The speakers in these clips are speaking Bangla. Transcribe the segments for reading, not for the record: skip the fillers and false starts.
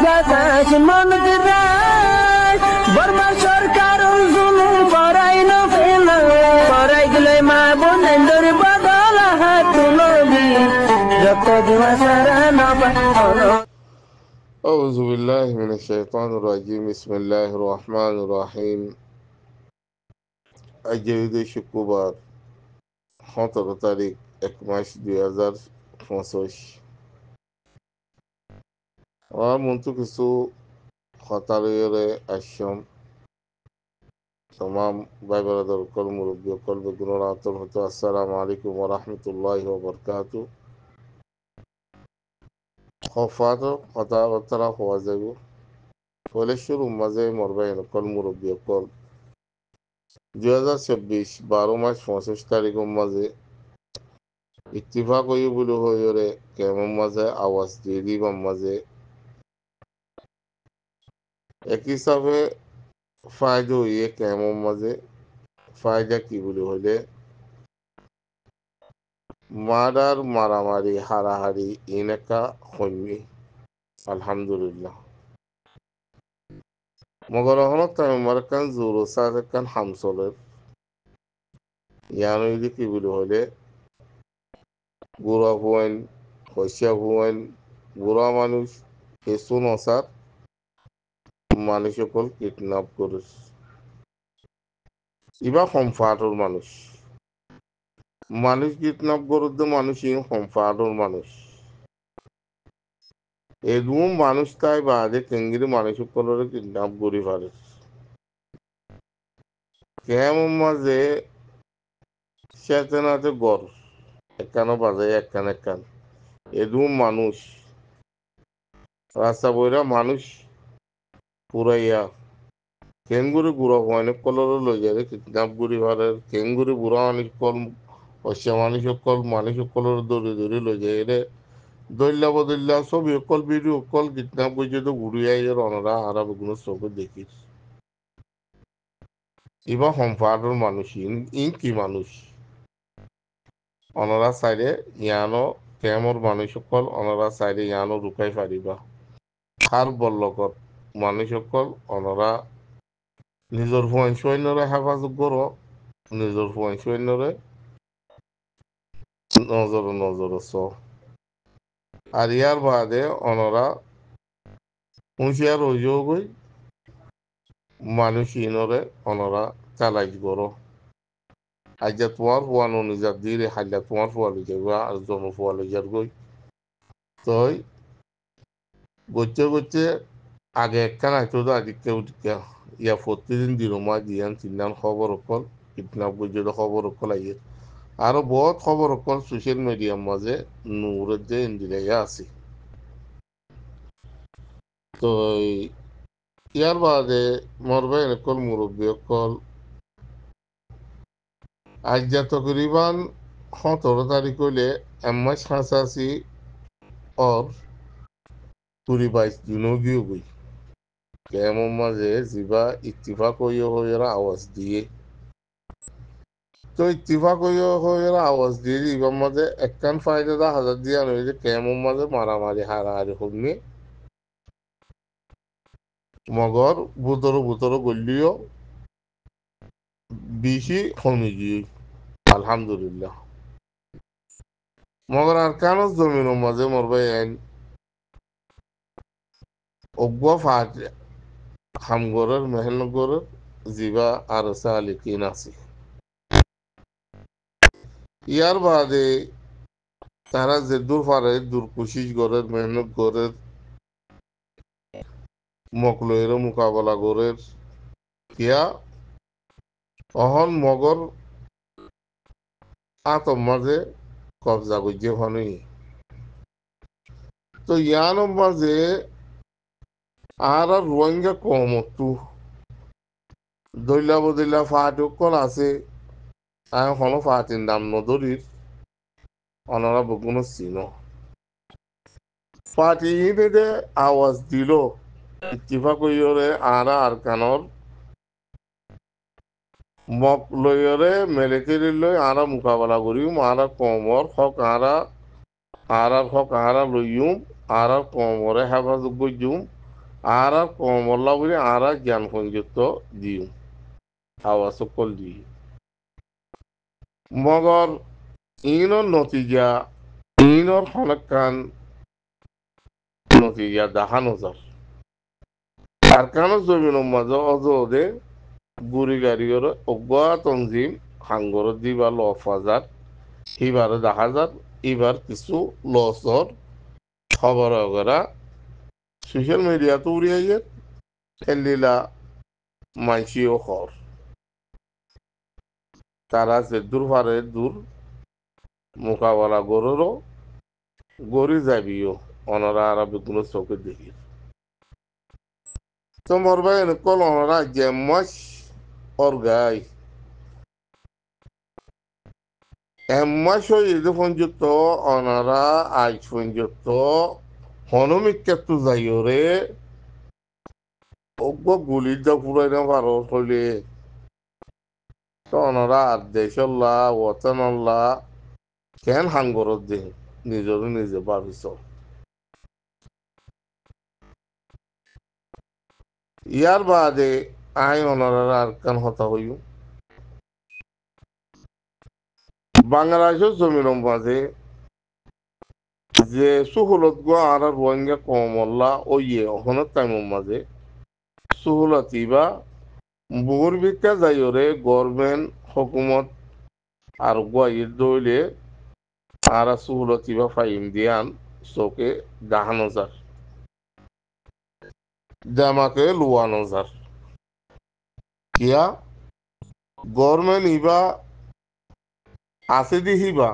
বাতাস মনত রায় বর্মা সরকার জুলুম করাই না ফেলা করাই গেলে মা বোনেদের বদল হাত তুলবি যত দিবা সারা না পানো। أعوذ بالله من الشيطان الرجيم بسم الله الرحمن الرحيم আজ শুক্রবার 17 তারিখ 1 মাস 2025 আমার মন্ত্র কিছু হতারে আশ্রম तमाम भाई बरदर कल मुरब्बी कल बेगुनातम हतो अस्सलामु अलैकुम व रहमतुल्लाहि व बरकातहू खफात हता वतरा हुआ जागो पहले शुरू मजे मरबाई कल मुरब्बी कल 2026 12 মাস 65 তারিখ মাঝে ইত্তিফাক হয়ে বলে হয়ে কেমন মাঝে আওয়াজ দিয়ে দিবাম মাঝে এক হিসাবে ফায়দা হইয়ে কেমন মাঝে ফায়দা কি বলে হলে মারার মারামারি হারাহারি এনেকা হইনি আলহামদুলিল্লাহ মগর হলো তাই মারকান জোর সাথে কান হামসলের ইয়ানো কি বলে হলে বুড়া হুয়েন হইসা হুয়েন বুড়া মানুষ হেসুন অসার মানুষ সকল কিডন্যাপ করে ইবা সম্ফাটোর মানুষ মানুষ কিডন্যাপ করতে মানুষ সম্ফাটোর মানুষ এরকম মানুষ তাই বাদে কেঙ্গিরি মানুষ সকলের কিডন্যাপ করি পারে কেমন মাঝে চেতনাতে গড় একানো বাজে একান একান এরকম মানুষ রাস্তা বইরা মানুষ পুরাইয়া কেঙ্গুরি বুড়া অনেক কলর লই যায় কিডন্যাপ করি পারে কেঙ্গুরি বুড়া মানুষ কল অসা মানুষ সকল মানুষ সকলের দৌড়ে দৌড়ে লই যায় এরে দৈল্লা বদল্লা ছবি অকল ভিডিও অকল কিডন্যাপ করছে তো ঘুরিয়াই অনরা আর বেগুলো চোখে দেখিস ইবা সম্পাদর মানুষ ইন কি মানুষ অনরা সাইডে ইয়ানো কেমর মানুষ সকল অনরা সাইডে ইয়ানো রুকাই পারিবা খার বল্লকত মানুষ সকল অনরা নিজের ফুয়াইন সৈন্যরে হেফাজত করো নিজের ফুয়াইন সৈন্যরে নজর নজর চ আর ইয়ার বাদে অনরা হুঁশিয়ার হইও গই মানুষ ইনরে অনরা চালাই করো আজ্ঞা তোমার ফুয়ানো নিজার দিয়ে হাল্লা তোমার ফুয়া লই যাবে আর জন ফুয়া লই যার গই তই গচ্ছে গচ্ছে আগে একখান আইতো তো আদিকে উঠিকা ইয়া প্রতিদিন দিনমা দিয়ান চিন্তান খবর অকল কিডন্যাপ গজ্জে খবর অকল আইয়ে আরো বহুত খবর অকল সোশ্যাল মিডিয়ার মাঝে নূরের যে ইন্দিরাইয়া আছে তো ইয়ার বাদে মরবে অকল মুরব্বী অকল আজ যা তকরিবান 17 তারিখ হইলে এমাস হাসাসি অর 22 দিনও গিয়ে গই কেমন মাঝে জিবা ইত্তিফাক হইয়া আওয়াজ দিয়ে তো ইত্তিফাক হইয়া আওয়াজ দিয়ে ইবার মাঝে একখান ফায়দা হাজার দিয়া নইলে কেমন মাঝে মারামারি হারাহারি হবনি মগর বুতরো গলিও বেশি কমে গিয়ে আলহামদুলিল্লাহ মগর আর কেন জমিনের মাঝে মরবে আইন অব্বা ফাট হামগরের মেহনগরের জিবা আর সালিকিন আছে ইয়ার বাদে তারা যে দূর পারে দূর কোশিশ গরের মেহনত গরের মকলয়ের মোকাবেলা গরের ইয়া অহন মগর আতম মাঝে কবজা গজ্জে হনই তো ইয়ান মাঝে আর রোহিঙ্গা কমতু দৈলা বদলা ফাট কল আছে আমি কোনো ফাটির নাম নদরির অনারা বগুনো চিন পার্টি ইনে আওয়াজ দিল ইত্তিফাক হইরে আরা আর কানর মক লইরে মিলিটারি লই আরা মোকাবেলা করিম আরা কমর হক আরা হক আরা লইম আরা কমরে হেফাজত গইম আর কমল্লা বলে আর জ্ঞান সংযুক্ত দিও হাওয়া সকল দিই মগর ইনর নতিজা ইনর হনকান নতিজা দাহানো যার আর কান জমিন মাঝে অজদে গুড়ি গাড়ির অজ্ঞা তঞ্জিম হাঙ্গর দিবা লফাজার এবার দেখা যার এবার কিছু লসর খবর ওগেরা সোশ্যাল মিডিয়া তো উড়িয়ে খেলিলা মাইসিও খর তারা যে দূর পারে দূর মোকাবেলা গরুরও গড়ি যাবিও অনরা আর বেগুলো চোখে দেখি তো মরবাই কল অনরা যে মাস অর্গাই এমাস ইদে পঞ্জুত অনরা আজ পঞ্জুত হনমিকেতু যাইরে অজ্ঞ গুলির যা পুরাই না পারো হইলে তো অনরা আর দেশল্লা ওয়াতানল্লা কেন হাঙ্গরত দে নিজর নিজে ভাবিস ইয়ার বাদে আই অনরার আর কান হতা হইও বাংলাদেশের জমির মাঝে যে সুহলত গো আর রোহিঙ্গা কমল্লা ও ইয়ে অহনের টাইমের মাঝে সুহলতি বা বুহুর ভিক্ষা যাইরে গভর্নমেন্ট হকুমত আর গোয়াইয়ের দইলে আর সুহলতি বা ফাইম দিয়ান চোখে দাহানো যার জামাকে লুয়ানো যার কিয়া গভর্নমেন্ট ইবা আছে দিহিবা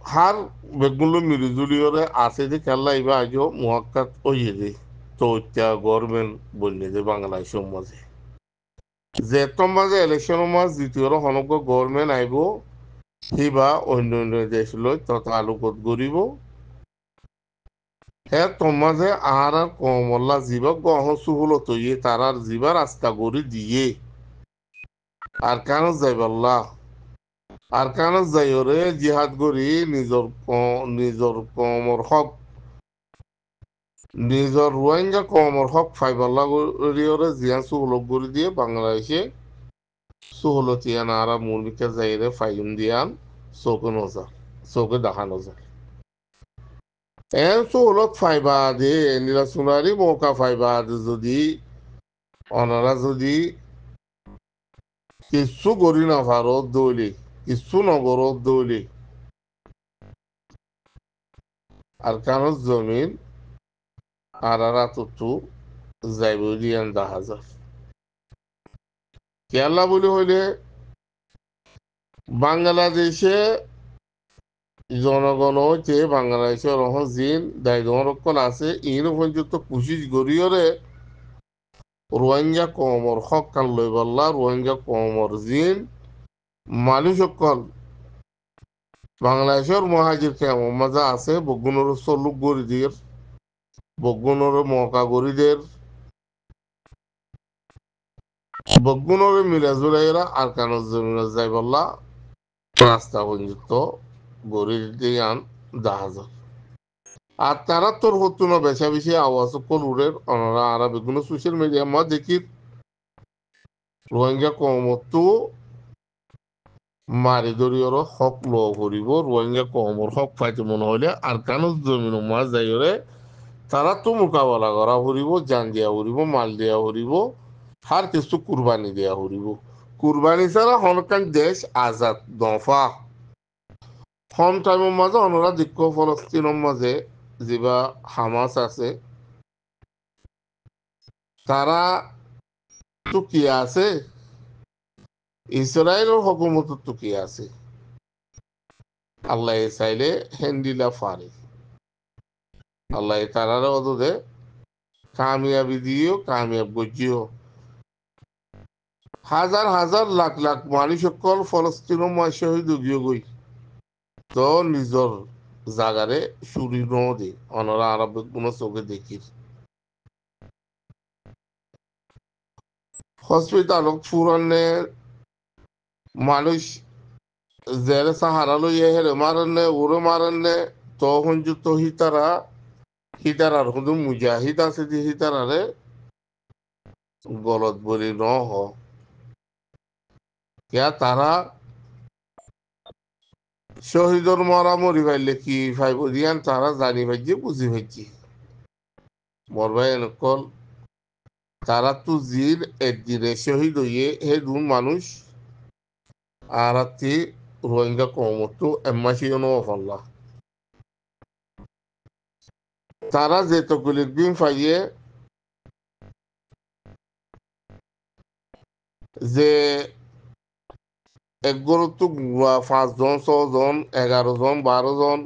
হার বেগুলো মিলিজুলিওরে আছে যে খেলা ইবা আজও মুহাক্কাত ওইয়ে দে তো গভর্নমেন্ট বললে যে বাংলাদেশের মাঝে যে মাঝে ইলেকশনের মাঝ দ্বিতীয় হনক গভর্নমেন্ট আইব সিবা অন্য অন্য দেশ লৈ তথা আলোকত গড়িব হে তোমাজে আর কমল্লা জীবক গহ সুহলত ইয়ে তারার জীবা রাস্তা গড়ি দিয়ে আর কেন যাইবাল্লা আর কেন যাইরে জিহাদ গড়ি নিজর কমর হক নিজর রোহিঙ্গা কমর হক ফাইবাল্লা গড়িয়রে জিয়া সুহলত গড়ি দিয়ে বাংলাদেশে সুহলতিয়ান আরা মুরবিকে যাইরে ফাইম দিয়ান চৌকে নজর চৌকে দেখানো যায় এন সুহলত ফাইবা দে নিরাচুনারি মৌকা ফাইবা যদি অনারা যদি কিছু করি না ভারত দৌলি কিছু নগরত দৌলি আর কান জমিন আর তুতু যাইব দিয়ান দেখা যায় কেরালা বলে হইলে বাংলাদেশে জনগণ হইতে বাংলাদেশের রহ জিন দায়িত্ব আছে ইন পর্যন্ত কুশিস গড়িয়রে রোহিঙ্গা কমর হক কান লই বললা রোহিঙ্গা কমর জিন মানুষ সকল বাংলাদেশের মহাজির কেমন মজা আছে বগুনের চলুক গরিদের বগুনের মকা গরিদের বগুনের মিরাজুরাইরা আর কানের জমিনে যাই বললা রাস্তা পর্যন্ত গড়ি দিয়ান জাহাজ আর তারা তোর হতো না বেশা বেশি আওয়াজ কল উড়ের অনারা আর বেগুনো সোশ্যাল মিডিয়া মা দেখি রোহিঙ্গা কমতো মারি ধরিওর হক ল করিব রোহিঙ্গা কমর হক পাইতে মনে হইলে আর কানো জমিন মাছ যাইরে তারা তো মোকাবেলা করা হরিব জান দিয়া হরিব মাল দিয়া হরিব হার কিছু কুরবানি দেয়া হরিব কুরবানি ছাড়া হনকান দেশ আজাদ দফা হন টাইমের মাঝে অনরা দিক্ষ ফলস্তিনের মাঝে যেবা হামাস আছে তারা তো কি আছে ইসরায়েলের হকুমত তো কি আছে আল্লাহ চাইলে হেন্দিলা ফারে আল্লাহ তারার অদে কামিয়াবি দিও কামিয়াব গজিও হাজার হাজার লাখ লাখ মানুষ সকল ফলস্তিনের মাঝে শহীদ গিয়ে গই তো নিজর জাগারে সুরি নদী অনরা আরব কোনো চোখে দেখি হসপিটাল ফুরানে মানুষ জেলে সাহারা লইয়ে হেরে মারেন ওরে মারেন তখন তো হিতারার শুধু মুজাহিদ আছে যে হিতারারে গলত বলি ন হ ইয়া তারা শহীদর মরা মরি পাইলে কি ফাইব রিয়ান তারা জানি পাইছে বুঝি পাইছি মরবাই নকল তারা তো জির একদিনে শহীদ হইয়ে হে দুন মানুষ আর আত্মি রোহিঙ্গা কমতো এম্মাশিও নফাল্লা তারা যে তকুলিক বিন ফাইয়ে যে একগরতো 5 জন 6 জন 11 জন 12 জন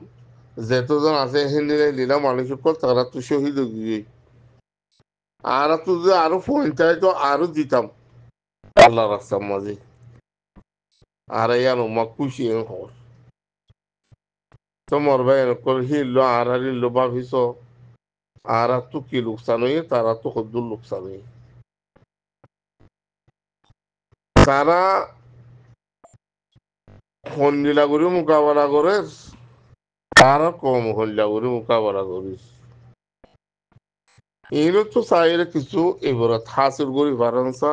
যেতজন আছে হিন্দিরে লীলা মানুষ তারা তো শহীদ হয়ে আর তো যে আরো পঞ্চায়েত তো আরো দিতাম আল্লাহ রাস্তার মাঝে আর ইয়ার মা খুশি হর তো মরবে হিললো আর হারিল্লো ভাবিস আর তো কি লোকসান হয়ে তারা তো কদ্দুর লোকসান হয়ে তারা হন্ডিলা করে মোকাবেলা করে তারা কম হল্লা করে মোকাবেলা করিস এইগুলো তো চাইলে কিছু এবার হাসিল করি ফারান্সা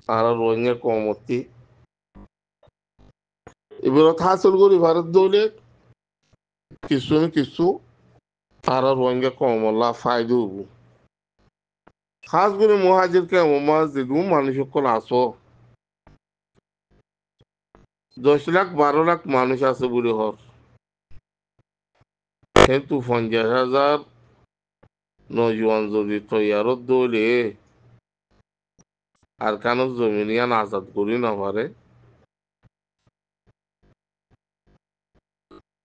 আর রোহিঙ্গা কমতি এবার হাসিল করি ভারত দৌলে কিছু না কিছু আর রোহিঙ্গা কমলা ফায়দা হবো খাস করে মহাজির কে মহাজির মানুষ সকল আসো 10 লাখ 12 লাখ মানুষ আছে বলে হর কিন্তু 50,000 নজওয়ান যদি তৈয়ারত দৌলে আর কেন জমিনিয়ান আজাদ করি না পারে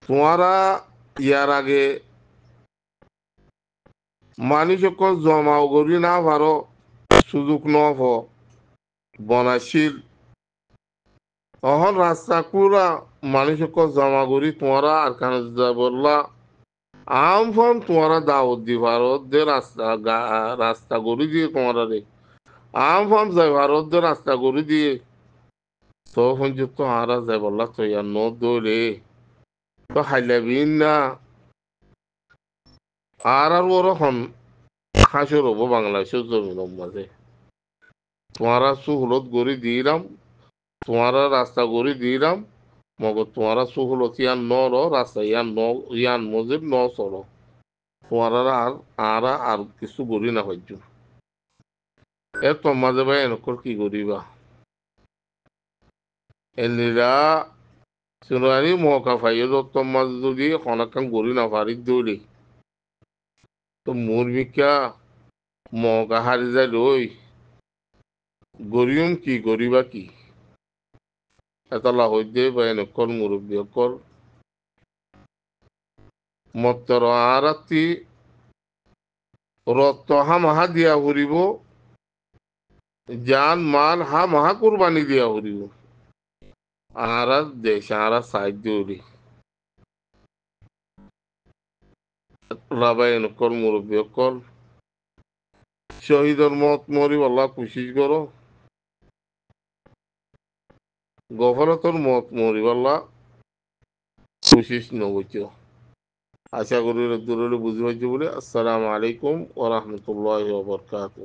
তোমারা ইয়ার আগে মানুষ সকল জমাও করি না পারো সুযোগ ন বনাশীল তখন রাস্তা কুরা মানুষ সকল জমা করি তোমারা আর কেন বললা আম ফম তোমারা দাওয়াত দি ভারত দে রাস্তা গড়ি দিয়ে তোমারা রে আম ফম যাই ভারত দে রাস্তা গড়ি দিয়ে তখন যে তো আরা যাই বললা তো ইয়ার ন দৌড়ে তো হাইলাবিন না আর ওরকম হাসর হবো বাংলাদেশের জমিনের মাঝে তোমারা সুহলত গড়ি দিলাম তোমারা রাস্তা গড়ি দিলাম মগর তোমারা সুহলত ইয়ান ন রাস্তা ইয়ান মজিব ন চলো তোমারা আর কিছু গড়ি না পাইছো এ তোর মাঝে ভাই এনেকর কি করিবা এলিরা সিনারি মহকা ফাইয়ে তোর মাঝে যদি অনেকক্ষণ গড়ি না পারি দৌড়ে তো মোর বিকা মহকা হারি যায় লই গরিয়ম কি গরিবা কি এটা লাহইদে বা এনেকর মুরব্বী অকল মত্তর আরাতি রত্ত হামাহা দিয়া ফুরিব জান মাল হামাহা কুরবানি দিয়া ফুরিব আর দেশ আর সাহায্য করি লাভাই এনেকর মুরব্বী অকল শহীদের মত মরি আল্লাহ কোশিশ করো গফলতর মত মরি আল্লাহ কোশিশ নবইচ আশা করি দূরে বুঝি পাইছো বলে আসসালামু আলাইকুম ওয়া রাহমাতুল্লাহি ওয়া বারাকাতুহু